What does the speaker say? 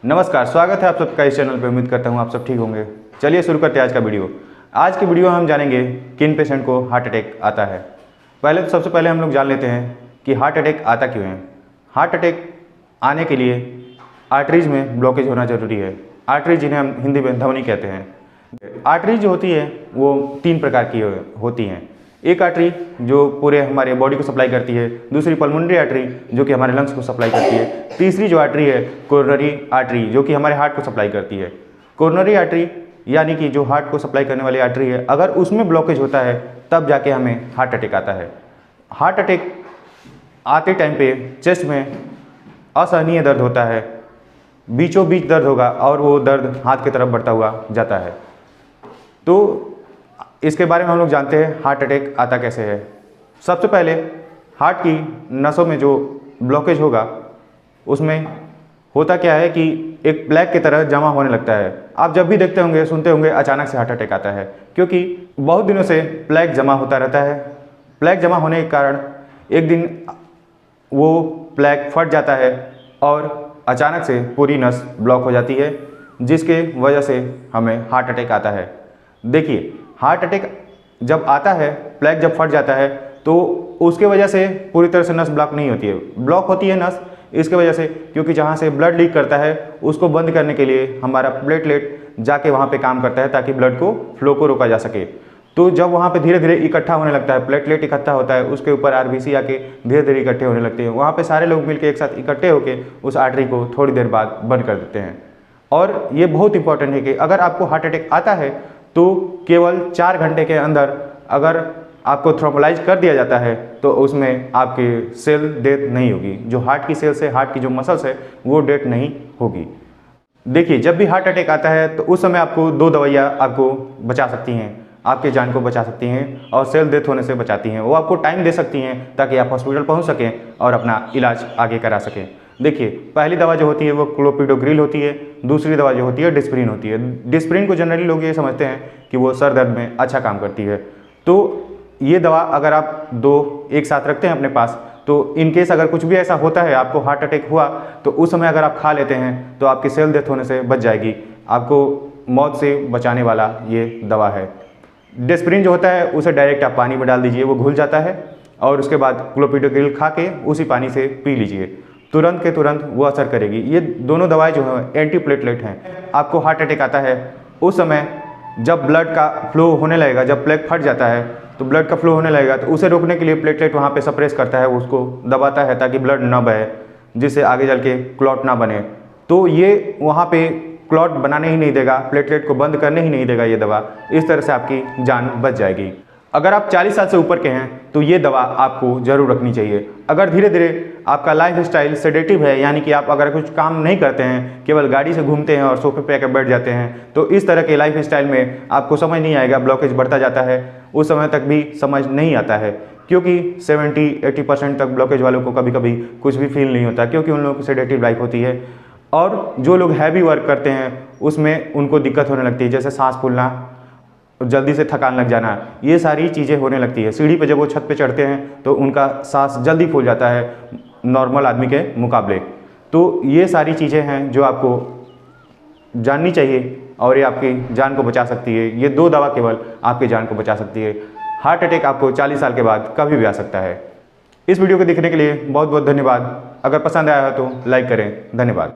नमस्कार, स्वागत है आप सबका इस चैनल पे। उम्मीद करता हूँ आप सब ठीक होंगे। चलिए शुरू करते हैं आज का वीडियो। आज की वीडियो में हम जानेंगे किन पेशेंट को हार्ट अटैक आता है। पहले तो सबसे पहले हम लोग जान लेते हैं कि हार्ट अटैक आता क्यों है। हार्ट अटैक आने के लिए आर्टरीज में ब्लॉकेज होना जरूरी है। आर्टरीज जिन्हें हम हिंदी में धमनी कहते हैं। आर्टरीज जो होती है वो 3 प्रकार की होती हैं। एक आर्टरी जो पूरे हमारे बॉडी को सप्लाई करती है, दूसरी पल्मोनरी आर्टरी जो कि हमारे लंग्स को सप्लाई करती है, तीसरी जो आर्टरी है कोरोनरी आर्टरी जो कि हमारे हार्ट को सप्लाई करती है। कोरोनरी आर्टरी यानी कि जो हार्ट को सप्लाई करने वाली आर्टरी है, अगर उसमें ब्लॉकेज होता है तब जाके हमें हार्ट अटैक आता है। हार्ट अटैक आते टाइम पे चेस्ट में असहनीय दर्द होता है, बीचों बीच दर्द होगा और वो दर्द हाथ की तरफ बढ़ता हुआ जाता है। तो इसके बारे में हम लोग जानते हैं हार्ट अटैक आता कैसे है। सबसे पहले हार्ट की नसों में जो ब्लॉकेज होगा उसमें होता क्या है कि एक प्लेग की तरह जमा होने लगता है। आप जब भी देखते होंगे, सुनते होंगे अचानक से हार्ट अटैक आता है, क्योंकि बहुत दिनों से प्लेग जमा होता रहता है। प्लेग जमा होने के कारण एक दिन वो प्लेग फट जाता है और अचानक से पूरी नस ब्लॉक हो जाती है, जिसके वजह से हमें हार्ट अटैक आता है। देखिए, हार्ट अटैक जब आता है, प्लेग जब फट जाता है तो उसके वजह से पूरी तरह से नस ब्लॉक नहीं होती है। ब्लॉक होती है नस इसके वजह से क्योंकि जहाँ से ब्लड लीक करता है उसको बंद करने के लिए हमारा प्लेटलेट जाके वहाँ पे काम करता है ताकि ब्लड को फ्लो को रोका जा सके। तो जब वहाँ पे धीरे धीरे इकट्ठा होने लगता है, प्लेटलेट इकट्ठा होता है, उसके ऊपर आरबीसी आके धीरे धीरे इकट्ठे होने लगते हैं। वहाँ पे सारे लोग मिलकर एक साथ इकट्ठे होकर उस आर्टरी को थोड़ी देर बाद बंद कर देते हैं। और ये बहुत इंपॉर्टेंट है कि अगर आपको हार्ट अटैक आता है तो केवल 4 घंटे के अंदर अगर आपको थ्रोम्बोलाइज कर दिया जाता है तो उसमें आपकी सेल डेथ नहीं होगी। जो हार्ट की सेल्स है, हार्ट की जो मसल्स है, वो डेथ नहीं होगी। देखिए, जब भी हार्ट अटैक आता है तो उस समय आपको 2 दवाइयाँ आपको बचा सकती हैं, आपके जान को बचा सकती हैं और सेल डेथ होने से बचाती हैं। वो आपको टाइम दे सकती हैं ताकि आप हॉस्पिटल पहुँच सकें और अपना इलाज आगे करा सकें। देखिए, पहली दवा जो होती है वो क्लोपिडोग्रिल होती है, दूसरी दवा जो होती है डिस्प्रिन होती है। डिस्प्रिन को जनरली लोग ये समझते हैं कि वो सर दर्द में अच्छा काम करती है। तो ये दवा अगर आप 2 एक साथ रखते हैं अपने पास तो इनकेस अगर कुछ भी ऐसा होता है, आपको हार्ट अटैक हुआ, तो उस समय अगर आप खा लेते हैं तो आपकी सेल डेथ होने से बच जाएगी। आपको मौत से बचाने वाला ये दवा है। डिस्प्रिन जो होता है उसे डायरेक्ट आप पानी में डाल दीजिए, वो घुल जाता है और उसके बाद क्लोपिडोग्रिल खा के उसी पानी से पी लीजिए, तुरंत के तुरंत वो असर करेगी। ये दोनों दवाएं जो हैं एंटी प्लेटलेट हैं। आपको हार्ट अटैक आता है उस समय जब ब्लड का फ्लो होने लगेगा, जब प्लेग फट जाता है तो ब्लड का फ्लो होने लगेगा, तो उसे रोकने के लिए प्लेटलेट वहाँ पे सप्रेस करता है, उसको दबाता है ताकि ब्लड ना बहे, जिससे आगे चल के क्लॉट ना बने। तो ये वहाँ पे क्लॉट बनाने ही नहीं देगा, प्लेटलेट को बंद करने ही नहीं देगा ये दवा। इस तरह से आपकी जान बच जाएगी। अगर आप 40 साल से ऊपर के हैं तो ये दवा आपको जरूर रखनी चाहिए। अगर धीरे धीरे आपका लाइफ स्टाइल सेडेटिव है, यानी कि आप अगर कुछ काम नहीं करते हैं, केवल गाड़ी से घूमते हैं और सोफे पे आकर बैठ जाते हैं, तो इस तरह के लाइफ स्टाइल में आपको समझ नहीं आएगा, ब्लॉकेज बढ़ता जाता है। उस समय तक भी समझ नहीं आता है, क्योंकि 70-80% तक ब्लॉकेज वालों को कभी कभी कुछ भी फील नहीं होता, क्योंकि उन लोगों की सेडेटिव लाइफ होती है। और जो लोग हैवी वर्क करते हैं उसमें उनको दिक्कत होने लगती है, जैसे सांस फूलना, जल्दी से थकान लग जाना, ये सारी चीज़ें होने लगती है। सीढ़ी पे जब वो छत पे चढ़ते हैं तो उनका सांस जल्दी फूल जाता है नॉर्मल आदमी के मुकाबले। तो ये सारी चीज़ें हैं जो आपको जाननी चाहिए और ये आपकी जान को बचा सकती है। ये 2 दवा केवल आपकी जान को बचा सकती है। हार्ट अटैक आपको 40 साल के बाद कभी भी आ सकता है। इस वीडियो को देखने के लिए बहुत बहुत धन्यवाद। अगर पसंद आया हो तो लाइक करें। धन्यवाद।